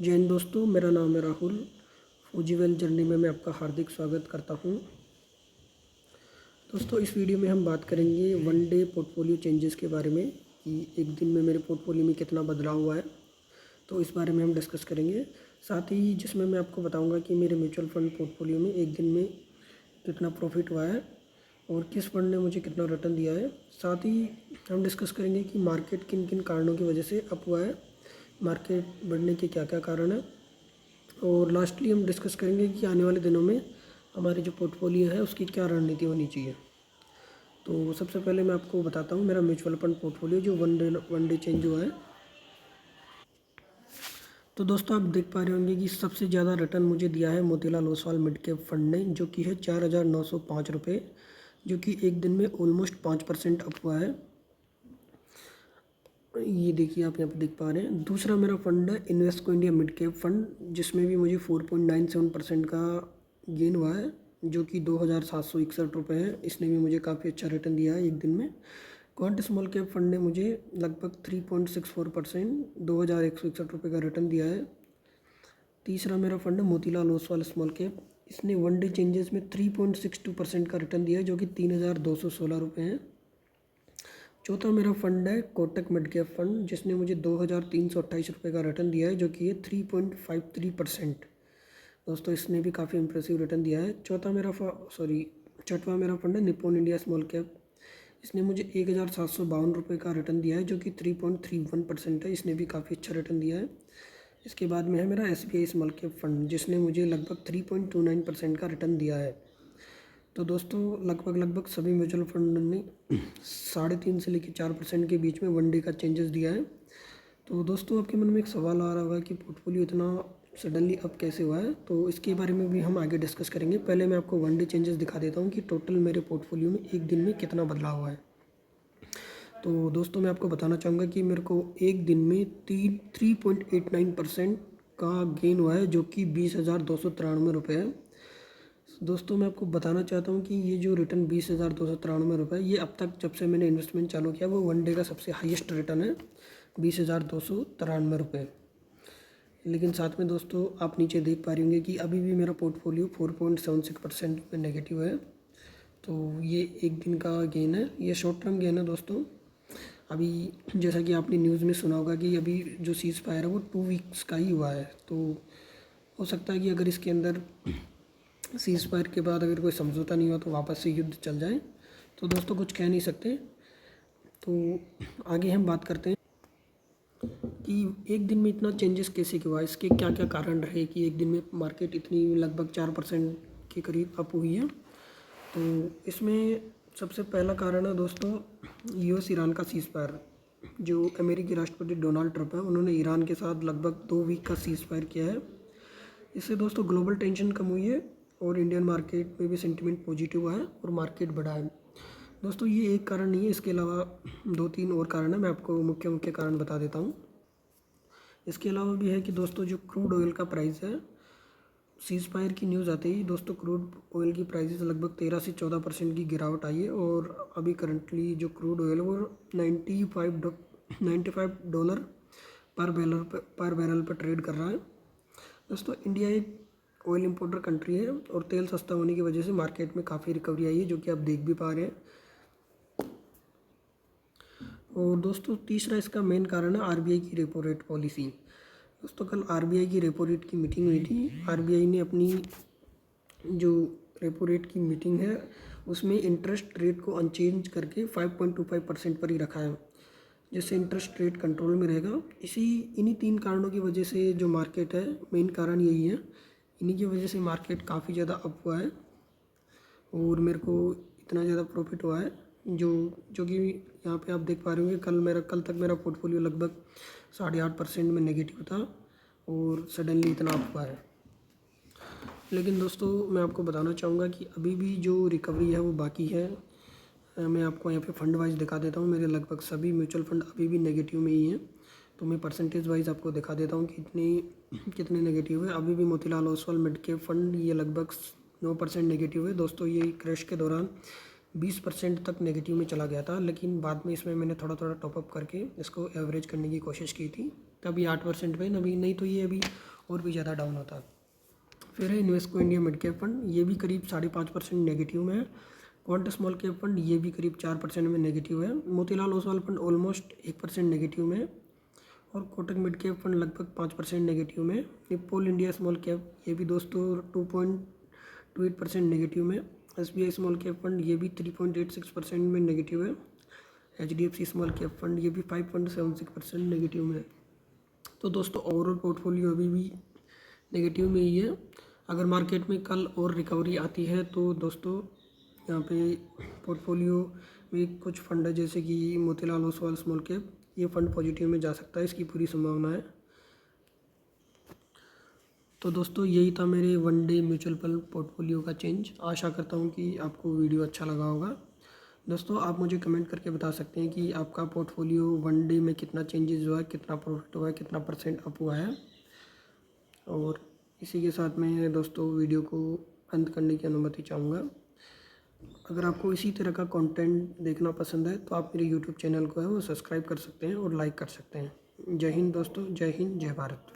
जय हिंद दोस्तों, मेरा नाम है राहुल। फौजी वेल जर्नी में मैं आपका हार्दिक स्वागत करता हूं। दोस्तों, इस वीडियो में हम बात करेंगे वन डे पोर्टफोलियो चेंजेस के बारे में कि एक दिन में मेरे पोर्टफोलियो में कितना बदलाव हुआ है। तो इस बारे में हम डिस्कस करेंगे। साथ ही जिसमें मैं आपको बताऊंगा कि मेरे म्यूचुअल फंड पोर्टफोलियो में एक दिन में कितना प्रॉफिट हुआ है और किस फंड ने मुझे कितना रिटर्न दिया है। साथ ही हम डिस्कस करेंगे कि मार्केट किन किन कारणों की वजह से अप हुआ है, मार्केट बढ़ने के क्या क्या कारण हैं। और लास्टली हम डिस्कस करेंगे कि आने वाले दिनों में हमारी जो पोर्टफोलियो है उसकी क्या रणनीति होनी चाहिए। तो सबसे पहले मैं आपको बताता हूँ मेरा म्यूचुअल फंड पोर्टफोलियो जो वन डे चेंज हुआ है। तो दोस्तों, आप देख पा रहे होंगे कि सबसे ज़्यादा रिटर्न मुझे दिया है Motilal Oswal mid cap fund ने, जो कि है 4,905 रुपये, जो कि एक दिन में ऑलमोस्ट 5% अप हुआ है। ये देखिए, आप यहाँ पे देख पा रहे हैं। दूसरा मेरा फंड है Invesco India mid cap fund, जिसमें भी मुझे 4.97% का गेन हुआ है, जो कि 2,761 रुपये है। इसने भी मुझे काफ़ी अच्छा रिटर्न दिया है एक दिन में। क्वांट स्मॉल कैप फंड ने मुझे लगभग 3.64% 2,161 रुपये का रिटर्न दिया है। तीसरा मेरा फंड है मोतीलाल ओसवाल स्मॉल कैप। इसने वन डे चेंजेस में 3.62% का रिटर्न दिया है, जो कि 3,216 रुपये है। चौथा मेरा फंड है कोटक मिड कैप फंड, जिसने मुझे 2,328 रुपये का रिटर्न दिया है, जो कि ये 3.53%। दोस्तों, इसने भी काफ़ी इंप्रेसिव रिटर्न दिया है। छठवां मेरा फंड है निप्पॉन इंडिया स्मॉल कैप। इसने मुझे 1,752 रुपये का रिटर्न दिया है, जो कि 3.31% है। इसने भी काफ़ी अच्छा रिटर्न दिया है। इसके बाद में है मेरा SBI स्मॉल कैप फंड, जिसने मुझे लगभग 3.29% का रिटर्न दिया है। तो दोस्तों, लगभग सभी म्यूचुअल फंड ने 3.5 से लेकर 4% के बीच में वन डे का चेंजेस दिया है। तो दोस्तों, आपके मन में एक सवाल आ रहा होगा कि पोर्टफोलियो इतना सडनली अप कैसे हुआ है। तो इसके बारे में भी हम आगे डिस्कस करेंगे। पहले मैं आपको वन डे चेंजेस दिखा देता हूँ कि टोटल मेरे पोर्टफोलियो में एक दिन में कितना बदलाव हुआ है। तो दोस्तों, मैं आपको बताना चाहूँगा कि मेरे को एक दिन में 3.89% का गेन हुआ है, जो कि 20,293 है। दोस्तों, मैं आपको बताना चाहता हूँ कि ये जो रिटर्न 20,293 ये अब तक जब से मैंने इन्वेस्टमेंट चालू किया वो वन डे का सबसे हाईएस्ट रिटर्न है, 20,293। लेकिन साथ में दोस्तों, आप नीचे देख पा रहे होंगे कि अभी भी मेरा पोर्टफोलियो 4.76% में नेगेटिव है। तो ये एक दिन का गेन है, ये शॉर्ट टर्म गेन है दोस्तों। अभी जैसा कि आपने न्यूज़ में सुना होगा कि अभी जो सीज़ फायर है वो 2 वीक्स का ही हुआ है। तो हो सकता है कि अगर इसके अंदर सीज़ फायर के बाद अगर कोई समझौता नहीं हुआ तो वापस से युद्ध चल जाए। तो दोस्तों, कुछ कह नहीं सकते। तो आगे हम बात करते हैं कि एक दिन में इतना चेंजेस कैसे हुआ, इसके क्या क्या कारण रहे कि एक दिन में मार्केट इतनी लगभग 4% के करीब अप हुई है। तो इसमें सबसे पहला कारण है दोस्तों US ईरान का सीज़ फायर। जो अमेरिकी राष्ट्रपति डोनाल्ड ट्रंप है, उन्होंने ईरान के साथ लगभग 2 वीक का सीज़ फायर किया है। इससे दोस्तों ग्लोबल टेंशन कम हुई है और इंडियन मार्केट में भी सेंटीमेंट पॉजिटिव हुआ है और मार्केट बढ़ा है। दोस्तों, ये एक कारण नहीं है, इसके अलावा 2-3 और कारण है। मैं आपको मुख्य कारण बता देता हूँ। इसके अलावा भी है कि दोस्तों जो क्रूड ऑयल का प्राइस है, सीज़ फायर की न्यूज़ आते ही दोस्तों क्रूड ऑयल की प्राइसेस लगभग 13 से 14% की गिरावट आई है। और अभी करंटली जो क्रूड ऑयल है वो $95 पर बैरल पर ट्रेड कर रहा है। दोस्तों, इंडिया एक ऑयल इंपोर्टर कंट्री है और तेल सस्ता होने की वजह से मार्केट में काफ़ी रिकवरी आई है, जो कि आप देख भी पा रहे हैं। और दोस्तों, तीसरा इसका मेन कारण है RBI की रेपो रेट पॉलिसी। दोस्तों, कल RBI की रेपो रेट की मीटिंग हुई थी। RBI ने अपनी जो रेपो रेट की मीटिंग है उसमें इंटरेस्ट रेट को अनचेंज करके 5.25% पर ही रखा है, जिससे इंटरेस्ट रेट कंट्रोल में रहेगा। इन्हीं 3 कारणों की वजह से जो मार्केट है, मेन कारण यही है, इन्हीं की वजह से मार्केट काफ़ी ज़्यादा अप हुआ है और मेरे को इतना ज़्यादा प्रॉफिट हुआ है। जो कि यहाँ पे आप देख पा रहे होंगे, कल तक मेरा पोर्टफोलियो लगभग 8.5% में नेगेटिव था और सडनली इतना अप हुआ है। लेकिन दोस्तों, मैं आपको बताना चाहूँगा कि अभी भी जो रिकवरी है वो बाकी है। मैं आपको यहाँ पे फंड वाइज दिखा देता हूँ। मेरे लगभग सभी म्यूचुअल फंड अभी भी नेगेटिव में ही हैं। तो मैं परसेंटेज वाइज आपको दिखा देता हूँ कि कितने नेगेटिव है। अभी भी Motilal Oswal mid cap fund ये लगभग 9% नेगेटिव है। दोस्तों, ये क्रैश के दौरान 20% तक नेगेटिव में चला गया था, लेकिन बाद में इसमें मैंने थोड़ा थोड़ा टॉपअप करके इसको एवरेज करने की कोशिश की थी, तभी 8% पे अभी, नहीं तो ये अभी और भी ज़्यादा डाउन होता। फिर है Invesco India mid cap fund, ये भी करीब 5.5% नेगेटिव में है। क्वांट स्मॉल कैप फंड ये भी करीब 4% में नेगेटिव है। Motilal Oswal fund almost 1% negative में है। और कोटक मिड कैप फंड लगभग 5% नेगेटिव में। निप्पोल इंडिया स्मॉल कैप ये भी दोस्तों 2.28% नेगेटिव में। SBI स्मॉल कैप फंड ये भी 3.86% में नेगेटिव है। HDFC स्मॉल कैप फंड ये भी 5.76% नेगेटिव में है। तो दोस्तों ओवरऑल पोर्टफोलियो अभी भी नेगेटिव में ही है। अगर मार्केट में कल और रिकवरी आती है तो दोस्तों यहाँ पे पोर्टफोलियो में कुछ फंड है जैसे कि मोतीलाल ओसवाल स्मॉल कैप, ये फंड पॉजिटिव में जा सकता है, इसकी पूरी संभावना है। तो दोस्तों यही था मेरे one day mutual fund portfolio का चेंज। आशा करता हूँ कि आपको वीडियो अच्छा लगा होगा। दोस्तों आप मुझे कमेंट करके बता सकते हैं कि आपका पोर्टफोलियो वन डे में कितना चेंजेस हुआ है, कितना प्रॉफिट हुआ है, कितना % अप हुआ है। और इसी के साथ मैं दोस्तों वीडियो को अंत करने की अनुमति चाहूँगा। अगर आपको इसी तरह का कंटेंट देखना पसंद है तो आप मेरे यूट्यूब चैनल को है वो सब्सक्राइब कर सकते हैं और लाइक कर सकते हैं। जय हिंद दोस्तों, जय हिंद, जय भारत।